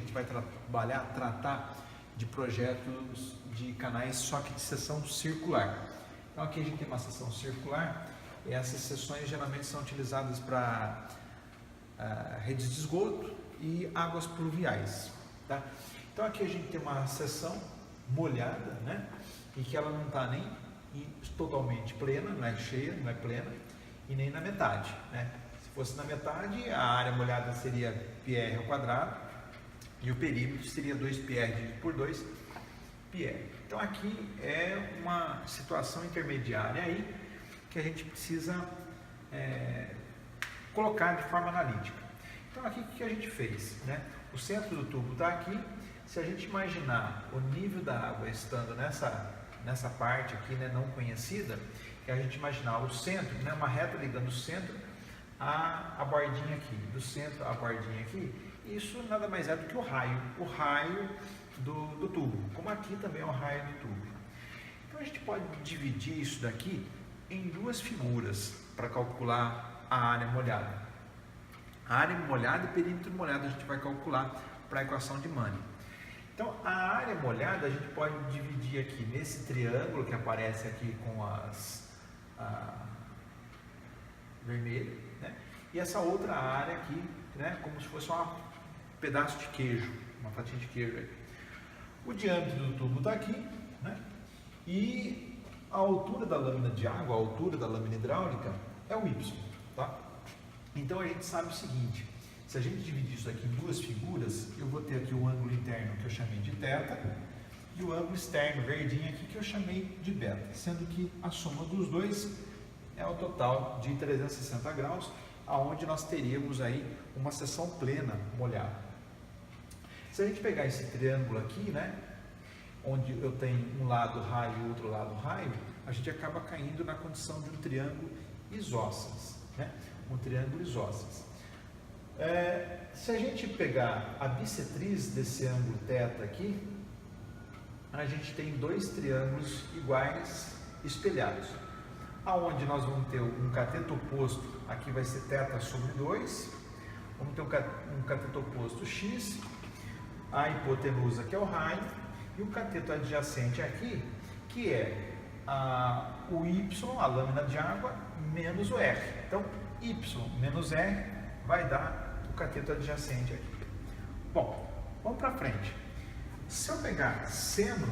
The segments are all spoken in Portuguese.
gente vai tratar de projetos de canais só que de seção circular. Então aqui a gente tem uma seção circular, e essas seções geralmente são utilizadas para redes de esgoto e águas pluviais, tá? Então aqui a gente tem uma seção molhada, né? E que ela não está nem totalmente plena, não é cheia, não é plena, e nem na metade, né? Se fosse na metade, a área molhada seria πr ao quadrado e o perímetro seria 2πr dividido por 2πr. Então aqui é uma situação intermediária aí que a gente precisa colocar de forma analítica. Então aqui o que a gente fez, né? O centro do tubo está aqui. Se a gente imaginar o nível da água estando nessa parte aqui, né, não conhecida, que a gente imaginar o centro, né, uma reta ligando o centro à bordinha aqui, do centro à bordinha aqui, isso nada mais é do que o raio do tubo, como aqui também é o raio do tubo. Então a gente pode dividir isso daqui em duas figuras para calcular a área molhada. A área molhada e perímetro molhado a gente vai calcular para a equação de Manning. Então, a área molhada a gente pode dividir aqui nesse triângulo que aparece aqui com as vermelho, né? E essa outra área aqui, né, como se fosse um pedaço de queijo, uma fatia de queijo aí. O diâmetro do tubo está aqui, né? E a altura da lâmina de água, a altura da lâmina hidráulica é o Y, tá? Então a gente sabe o seguinte: se a gente dividir isso aqui em duas figuras, eu vou ter aqui o ângulo interno que eu chamei de θ e o ângulo externo, verdinho aqui, que eu chamei de β, sendo que a soma dos dois é o total de 360 graus, aonde nós teríamos aí uma seção plena molhada. Se a gente pegar esse triângulo aqui, né, onde eu tenho um lado raio e outro lado raio, a gente acaba caindo na condição de um triângulo isósceles, né, um triângulo isósceles. Se a gente pegar a bissetriz desse ângulo θ aqui, a gente tem dois triângulos iguais espelhados, aonde nós vamos ter um cateto oposto, aqui vai ser θ sobre 2, vamos ter um cateto oposto x, a hipotenusa que é o raio, e o cateto adjacente aqui, que é o y, a lâmina de água, menos o r. Então, y menos r vai dar o cateto adjacente aqui. Bom, vamos para frente. Se eu pegar seno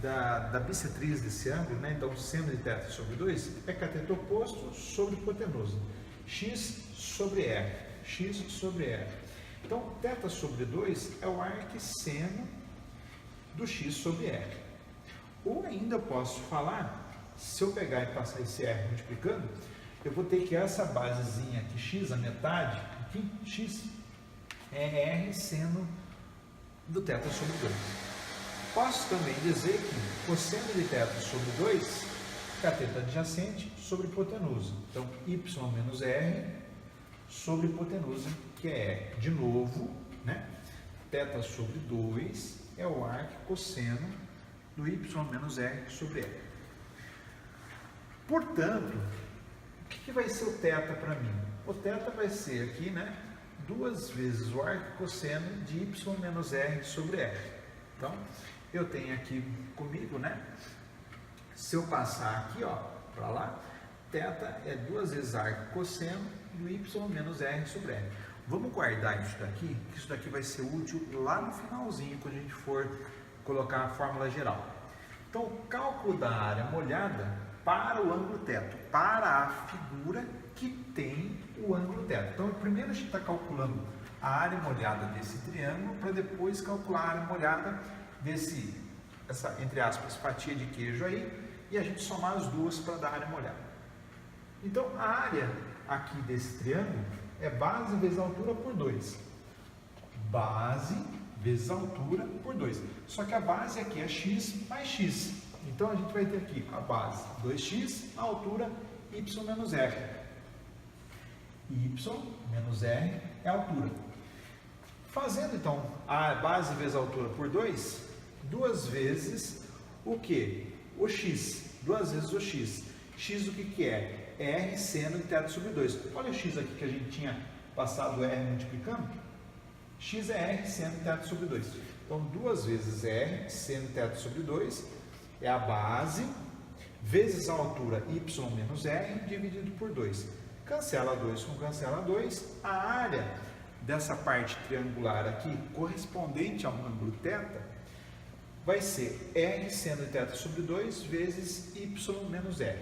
da bissetriz desse ângulo, né, então seno de θ sobre 2 é cateto oposto sobre hipotenusa, x sobre r, x sobre r. Então, θ sobre 2 é o arcseno do x sobre r. Ou ainda eu posso falar, se eu pegar e passar esse r multiplicando, eu vou ter que essa basezinha aqui, x, a metade, aqui, x, é r seno do θ sobre 2. Posso também dizer que cosseno de θ sobre 2, cateto adjacente sobre hipotenusa. Então, y menos r sobre hipotenusa, que é r. De novo, né? θ sobre 2 é o arc cosseno do y menos r sobre r. Portanto, o que vai ser o θ para mim? O θ vai ser aqui, né, 2 vezes o arco cosseno de y menos r sobre r. Então, eu tenho aqui comigo, né, se eu passar aqui, ó, para lá, θ é 2 vezes arco cosseno do y menos r sobre r. Vamos guardar isso daqui, que isso daqui vai ser útil lá no finalzinho, quando a gente for colocar a fórmula geral. Então, o cálculo da área molhada para o ângulo teto, para a figura que tem o ângulo teto. Então, primeiro a gente está calculando a área molhada desse triângulo, para depois calcular a área molhada essa, entre aspas, fatia de queijo aí, e a gente somar as duas para dar a área molhada. Então, a área aqui desse triângulo é base vezes altura por 2. Base vezes altura por 2. Só que a base aqui é x mais x. Então, a gente vai ter aqui a base 2x, a altura y menos r. Y menos r é a altura. Fazendo, então, a base vezes a altura por 2, 2 vezes o quê? O x. 2 vezes o x. X o que é? R seno de θ sobre 2. Olha o x aqui que a gente tinha passado R multiplicando. x é r seno θ sobre 2. Então, 2 vezes r seno θ sobre 2 é a base, vezes a altura y menos r, dividido por 2. Cancela 2 com cancela 2, a área dessa parte triangular aqui, correspondente ao ângulo θ, vai ser r seno θ sobre 2 vezes y menos r.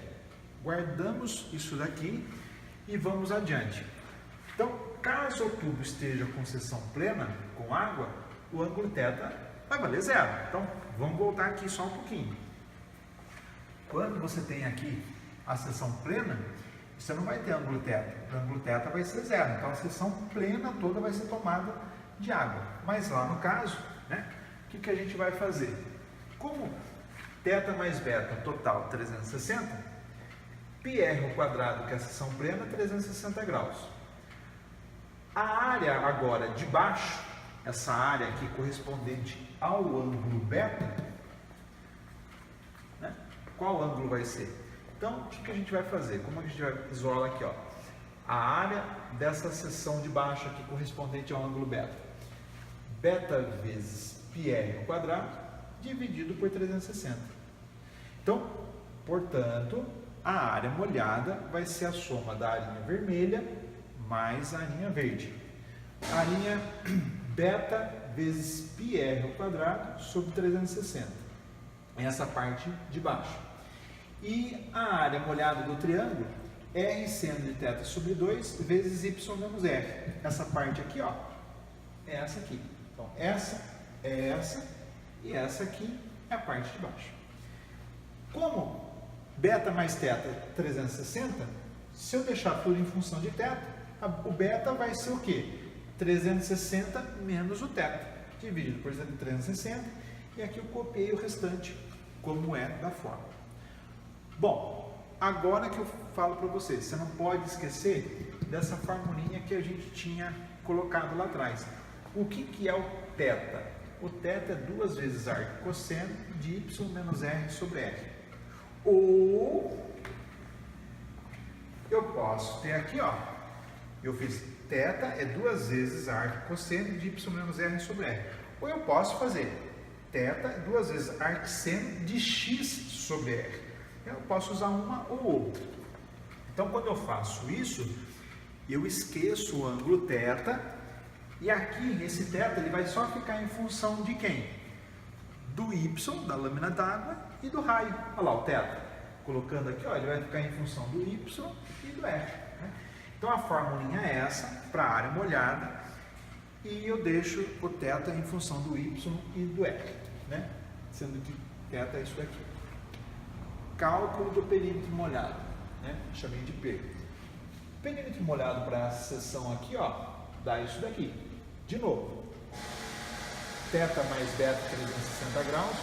Guardamos isso daqui e vamos adiante. Então, caso o tubo esteja com seção plena, com água, o ângulo θ vai valer zero. Então, vamos voltar aqui só um pouquinho. Quando você tem aqui a seção plena, você não vai ter ângulo θ. O ângulo θ vai ser zero. Então, a seção plena toda vai ser tomada de água. Mas lá no caso, né, o que a gente vai fazer? Como θ mais beta total 360, πr ao quadrado, que é a seção plena, 360 graus. A área agora de baixo, essa área aqui correspondente ao ângulo beta, né? Qual ângulo vai ser? Então, o que a gente vai fazer? Como a gente vai isolar aqui, ó, a área dessa seção de baixo aqui correspondente ao ângulo beta. Beta vezes πr ao quadrado dividido por 360. Então, portanto, a área molhada vai ser a soma da arinha vermelha mais a arinha verde. A arinha beta vezes πr ao quadrado sobre 360. Essa parte de baixo. E a área molhada do triângulo, r seno de θ sobre 2 vezes y menos r. Essa parte aqui, ó, é essa aqui. Então, essa é essa e essa aqui é a parte de baixo. Como beta mais θ 360, se eu deixar tudo em função de θ, o beta vai ser o quê? 360 menos o θ, dividido por 360, e aqui eu copiei o restante, como é da fórmula. Bom, agora que eu falo para vocês, você não pode esquecer dessa formulinha que a gente tinha colocado lá atrás. O que é o θ? O θ é 2 vezes arco cosseno de y menos r sobre r. Ou eu posso ter aqui, ó, eu fiz θ é 2 vezes arco cosseno de y menos r sobre r. Ou eu posso fazer θ é 2 vezes arco seno de x sobre r. Eu posso usar uma ou outra. Então, quando eu faço isso, eu esqueço o ângulo θ, e aqui, esse θ, ele vai só ficar em função de quem? Do y, da lâmina d'água, e do raio. Olha lá o θ. Colocando aqui, ó, ele vai ficar em função do y e do r. Né? Então, a formulinha é essa, para a área molhada, e eu deixo o θ em função do y e do r. Né? Sendo que θ é isso daqui. Cálculo do perímetro molhado, né? Chamei de P. Perímetro molhado para essa seção aqui, ó, dá isso daqui. De novo, θ mais beta 360 graus,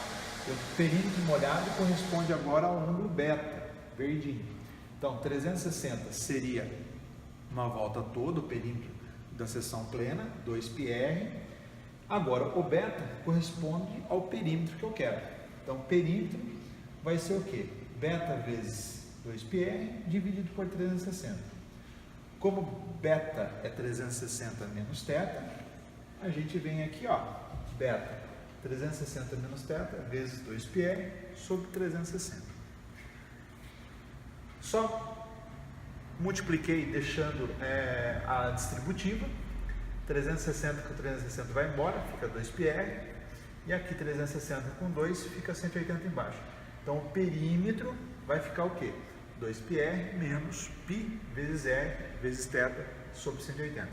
o perímetro molhado corresponde agora ao ângulo beta, verdinho. Então, 360 seria uma volta toda, o perímetro da seção plena, 2πr. Agora, o beta corresponde ao perímetro que eu quero. Então, perímetro vai ser o quê? Beta vezes 2πr dividido por 360. Como beta é 360 menos θ, a gente vem aqui, ó, beta 360 menos θ vezes 2πr sobre 360. Só multipliquei deixando a distributiva, 360 com 360 vai embora, fica 2πr, e aqui 360 com 2 fica 180 embaixo. Então, o perímetro vai ficar o quê? 2πr menos π vezes r vezes θ sobre 180.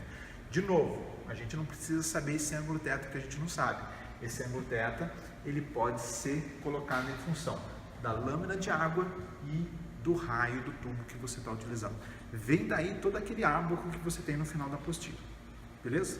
De novo, a gente não precisa saber esse ângulo θ que a gente não sabe. Esse ângulo θ, ele pode ser colocado em função da lâmina de água e do raio do tubo que você está utilizando. Vem daí todo aquele ábaco que você tem no final da apostila. Beleza?